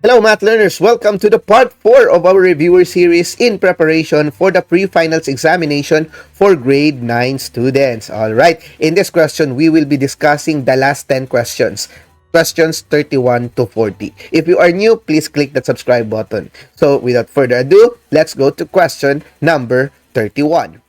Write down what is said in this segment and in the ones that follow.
Hello math learners, welcome to the part 4 of our reviewer series in preparation for the pre-finals examination for grade 9 students. Alright, in this question, we will be discussing the last 10 questions. Questions 31 to 40. If you are new, please click the subscribe button. So without further ado, let's go to question number 31.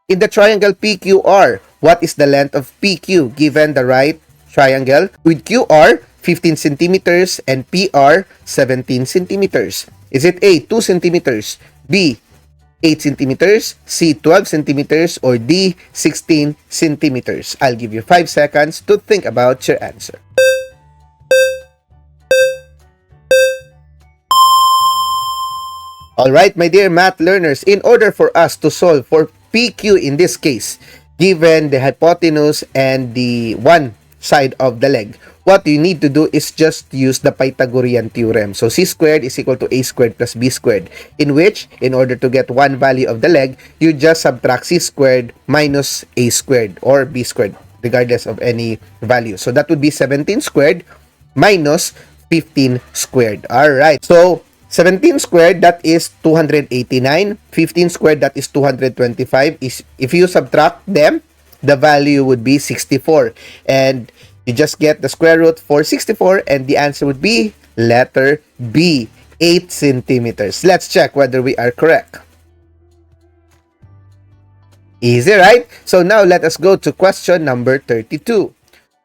In the triangle PQR, what is the length of PQ given the right triangle with QR 15 centimeters and PR 17 centimeters? Is it A, 2 centimeters, B, 8 centimeters, C, 12 centimeters, or D, 16 centimeters? I'll give you 5 seconds to think about your answer. Alright, my dear math learners, in order for us to solve for PQ in this case, given the hypotenuse and the one side of the leg, what you need to do is just use the Pythagorean theorem. So C squared is equal to A squared plus B squared, in which, in order to get one value of the leg, you just subtract C squared minus A squared or B squared, regardless of any value. So that would be 17 squared minus 15 squared. Alright, so 17 squared, that is 289. 15 squared, that is 225. If you subtract them, the value would be 64. And you just get the square root for 64, and the answer would be letter B, 8 centimeters. Let's check whether we are correct. Easy, right? So now let us go to question number 32.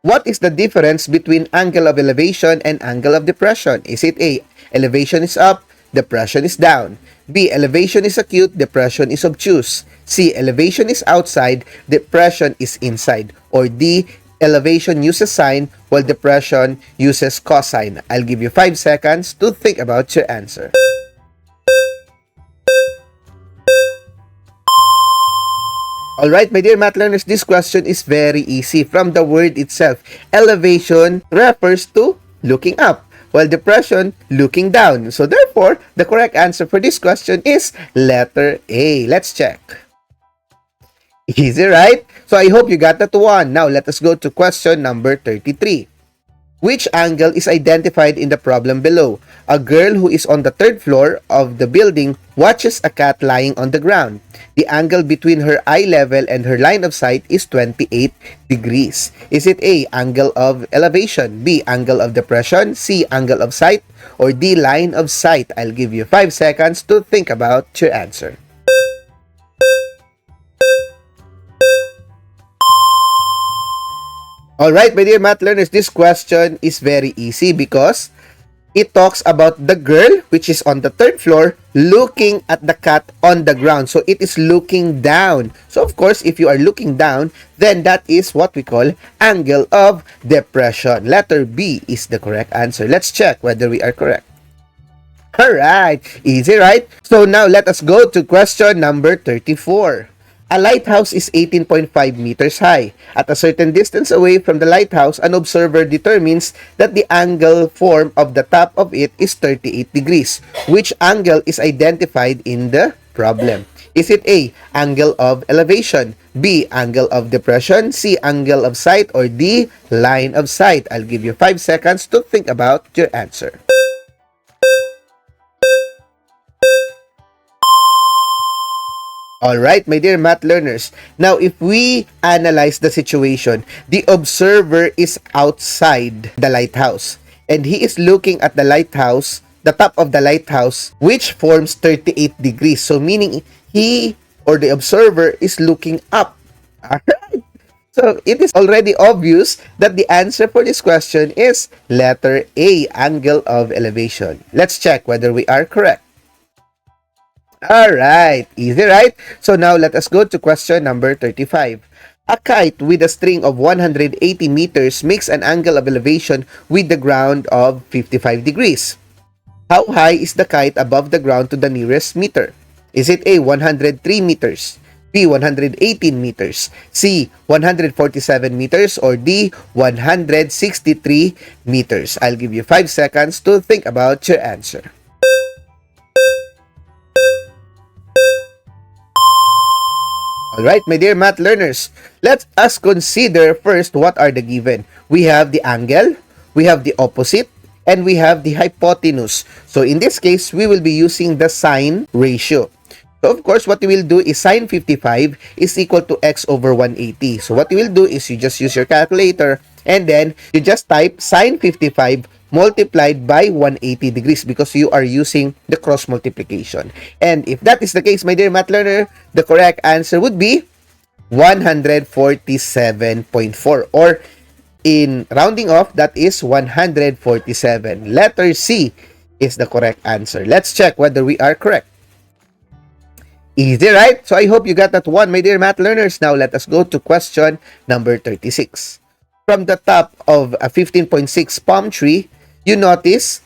What is the difference between angle of elevation and angle of depression? Is it A, elevation is up, depression is down? B, elevation is acute, depression is obtuse? C, elevation is outside, depression is inside? Or D, elevation uses sine while depression uses cosine? I'll give you 5 seconds to think about your answer. Alright, my dear math learners, this question is very easy. From the word itself, elevation refers to looking up, while depression, looking down. So therefore, the correct answer for this question is letter A. Let's check. Easy, right? So I hope you got that one. Now let us go to question number 33. Which angle is identified in the problem below? A girl who is on the 3rd floor of the building watches a cat lying on the ground. The angle between her eye level and her line of sight is 28 degrees. Is it A, angle of elevation, B, angle of depression, C, angle of sight, or D, line of sight? I'll give you 5 seconds to think about your answer. Alright, my dear math learners, this question is very easy because it talks about the girl, which is on the 3rd floor, looking at the cat on the ground. So it is looking down. So of course, if you are looking down, then that is what we call angle of depression. Letter B is the correct answer. Let's check whether we are correct. Alright, easy, right? So now let us go to question number 34. A lighthouse is 18.5 meters high. At a certain distance away from the lighthouse, an observer determines that the angle form of the top of it is 38 degrees. Which angle is identified in the problem? Is it A, angle of elevation, B, angle of depression, C, angle of sight, or D, line of sight? I'll give you 5 seconds to think about your answer. Alright, my dear math learners. Now, if we analyze the situation, the observer is outside the lighthouse, and he is looking at the lighthouse, the top of the lighthouse, which forms 38 degrees. So, meaning he or the observer is looking up. Alright. So, it is already obvious that the answer for this question is letter A, angle of elevation. Let's check whether we are correct. Alright, easy, right? So now let us go to question number 35. A kite with a string of 180 meters makes an angle of elevation with the ground of 55 degrees. How high is the kite above the ground to the nearest meter? Is it A, 103 meters, B, 118 meters, C, 147 meters, or D, 163 meters? I'll give you 5 seconds to think about your answer. Alright, my dear math learners, let us consider first what are the given. We have the angle, we have the opposite, and we have the hypotenuse. So in this case, we will be using the sine ratio. So of course, what we will do is sine 55 is equal to x over 180. So what you will do is you just use your calculator and then you just type sine 55 multiplied by 180 degrees because you are using the cross multiplication. And if that is the case, my dear math learner, the correct answer would be 147.4, or in rounding off, that is 147. Letter C is the correct answer. Let's check whether we are correct. Easy, right? So I hope you got that one, my dear math learners. Now let us go to question number 36. From the top of a 15.6 palm tree, you notice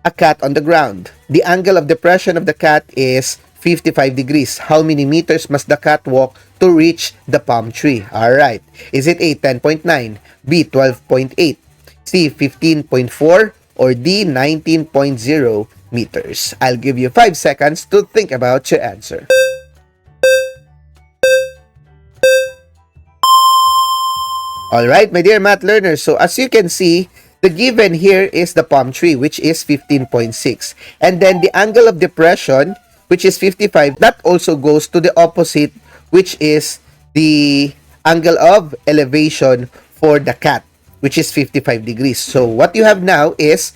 a cat on the ground. The angle of depression of the cat is 55 degrees. How many meters must the cat walk to reach the palm tree? Alright. Is it A, 10.9, B, 12.8, C, 15.4, or D, 19.0 meters? I'll give you 5 seconds to think about your answer. Alright, my dear math learners. So as you can see, the given here is the palm tree, which is 15.6. And then the angle of depression, which is 55, that also goes to the opposite, which is the angle of elevation for the cat, which is 55 degrees. So what you have now is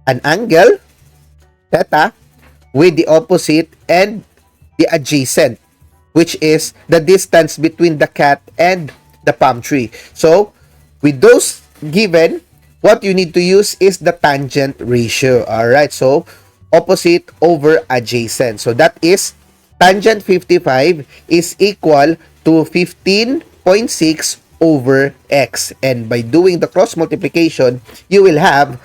an angle, theta, with the opposite and the adjacent, which is the distance between the cat and the palm tree. So with those given, what you need to use is the tangent ratio. Alright, so opposite over adjacent. So that is tangent 55 is equal to 15.6 over x. And by doing the cross multiplication, you will have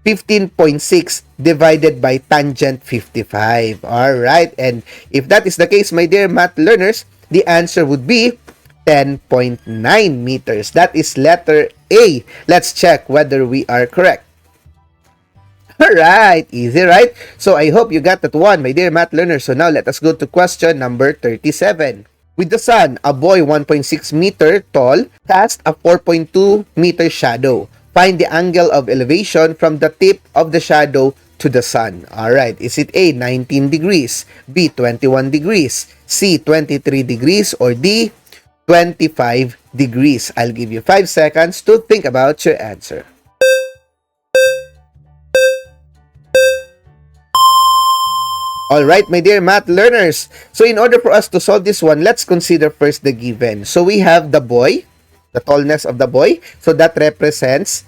15.6 divided by tangent 55. Alright, and if that is the case, my dear math learners, the answer would be 10.9 meters. That is letter A. Let's check whether we are correct. Alright, easy, right? So I hope you got that one, my dear math learners. So now let us go to question number 37. With the sun, a boy 1.6 meter tall cast a 4.2 meter shadow. Find the angle of elevation from the tip of the shadow to the sun. Alright, is it A, 19 degrees, B, 21 degrees, C, 23 degrees, or D, 25 degrees? I'll give you 5 seconds to think about your answer. Alright, my dear math learners. So in order for us to solve this one, let's consider first the given. So we have the boy, the tallness of the boy. So that represents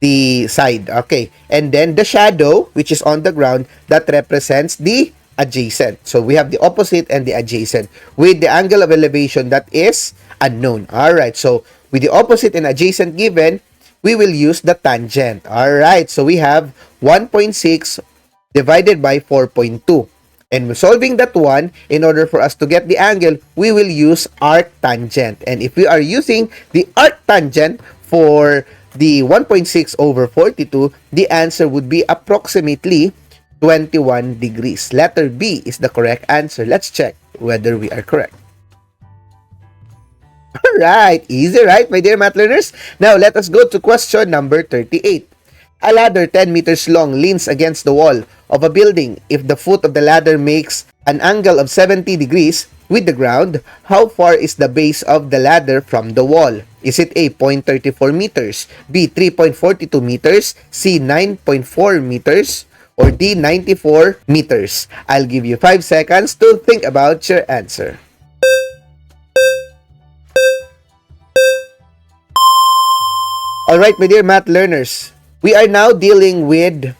the side. Okay. And then the shadow, which is on the ground, that represents the adjacent. So we have the opposite and the adjacent with the angle of elevation that is unknown. Alright. So with the opposite and adjacent given, we will use the tangent. Alright. So we have 1.6 divided by 4.2. And solving that one, in order for us to get the angle, we will use arc tangent. And if we are using the arc tangent for the 1.6 over 42, the answer would be approximately 21 degrees. Letter B is the correct answer. Let's check whether we are correct. Alright, easy, right, my dear math learners? Now, let us go to question number 38. A ladder 10 meters long leans against the wall of a building. If the foot of the ladder makes an angle of 70 degrees with the ground, how far is the base of the ladder from the wall? Is it A, 0.34 meters, B, 3.42 meters, C, 9.4 meters, or D, 94 meters? I'll give you 5 seconds to think about your answer. Alright, my dear math learners, we are now dealing with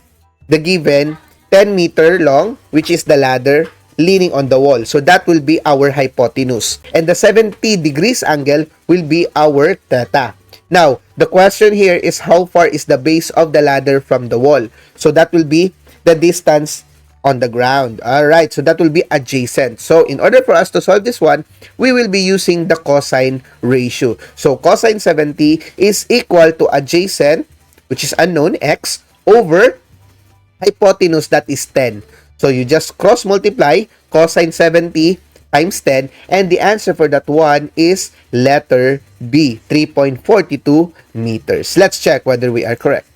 the given 10 meter long, which is the ladder leaning on the wall. So that will be our hypotenuse. And the 70 degrees angle will be our theta. Now, the question here is how far is the base of the ladder from the wall? So that will be the distance on the ground. Alright, so that will be adjacent. So in order for us to solve this one, we will be using the cosine ratio. So cosine 70 is equal to adjacent, which is unknown, x, over hypotenuse, that is 10. So you just cross multiply cosine 70 times 10, and the answer for that one is letter B, 3.42 meters. Let's check whether we are correct.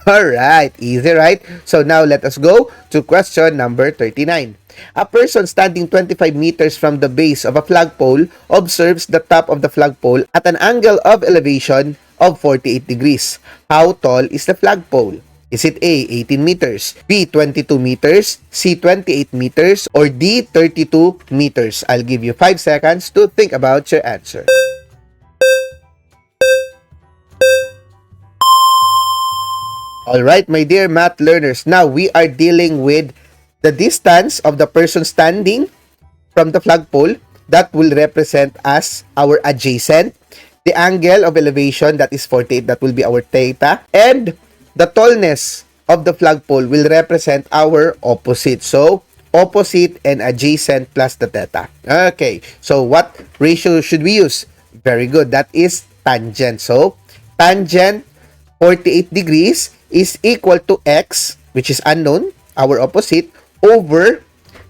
Alright, easy, right? So now let us go to question number 39. A person standing 25 meters from the base of a flagpole observes the top of the flagpole at an angle of elevation of 48 degrees. How tall is the flagpole? Is it A, 18 meters, B, 22 meters, C, 28 meters, or D, 32 meters? I'll give you 5 seconds to think about your answer. Alright, my dear math learners, now we are dealing with the distance of the person standing from the flagpole that will represent as our adjacent, the angle of elevation that is 48, that will be our theta, and the tallness of the flagpole will represent our opposite. So, opposite and adjacent plus the theta. Okay, so what ratio should we use? Very good, that is tangent. So, tangent 48 degrees is equal to x, which is unknown, our opposite, over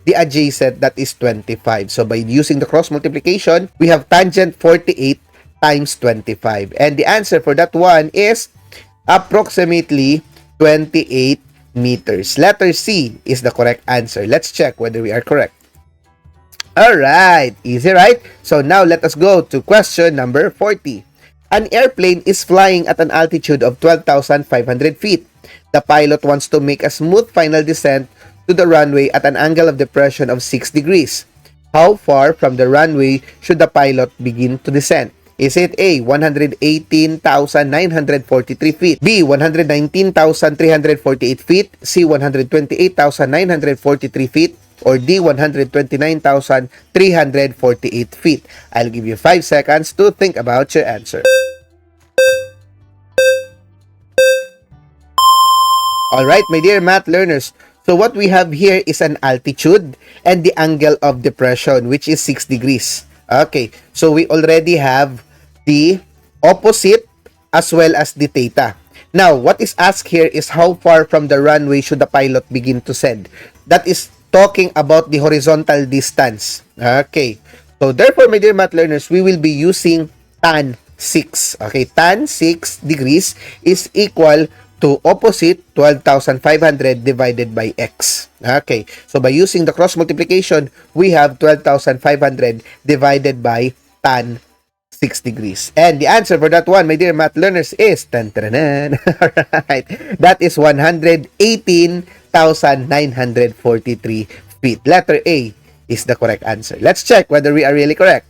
the adjacent, that is 25. So by using the cross multiplication, we have tangent 48 times 25. And the answer for that one is approximately 28 meters. Letter C is the correct answer. Let's check whether we are correct. Alright, easy, right? So now let us go to question number 40. An airplane is flying at an altitude of 12,500 feet. The pilot wants to make a smooth final descent to the runway at an angle of depression of 6 degrees. How far from the runway should the pilot begin to descend? Is it A, 118,943 feet, B, 119,348 feet, C, 128,943 feet, or D, 129,348 feet? I'll give you 5 seconds to think about your answer. Alright, my dear math learners, so what we have here is an altitude and the angle of depression, which is 6 degrees. Okay, so we already have the opposite as well as the theta. Now, what is asked here is how far from the runway should the pilot begin to descend? That is talking about the horizontal distance. Okay, so therefore, my dear math learners, we will be using tan 6. Okay, tan 6 degrees is equal to opposite 12,500 divided by x. Okay, so by using the cross multiplication, we have 12,500 divided by tan 6 degrees. And the answer for that one, my dear math learners, is alright, that is 118,943 feet. Letter A is the correct answer. Let's check whether we are really correct.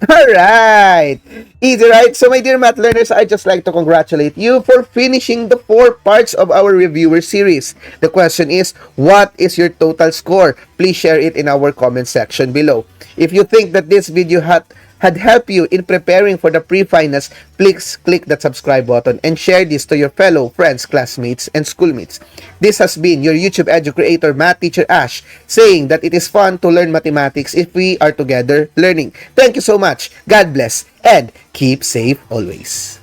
Alright! Easy, right? So, my dear math learners, I'd just like to congratulate you for finishing the 4 parts of our reviewer series. The question is, what is your total score? Please share it in our comment section below. If you think that this video had helped you in preparing for the pre-finals, please click that subscribe button and share this to your fellow friends, classmates, and schoolmates. This has been your YouTube Edu Creator Math Teacher Ash, saying that it is fun to learn mathematics if we are together learning. Thank you so much. God bless and keep safe always.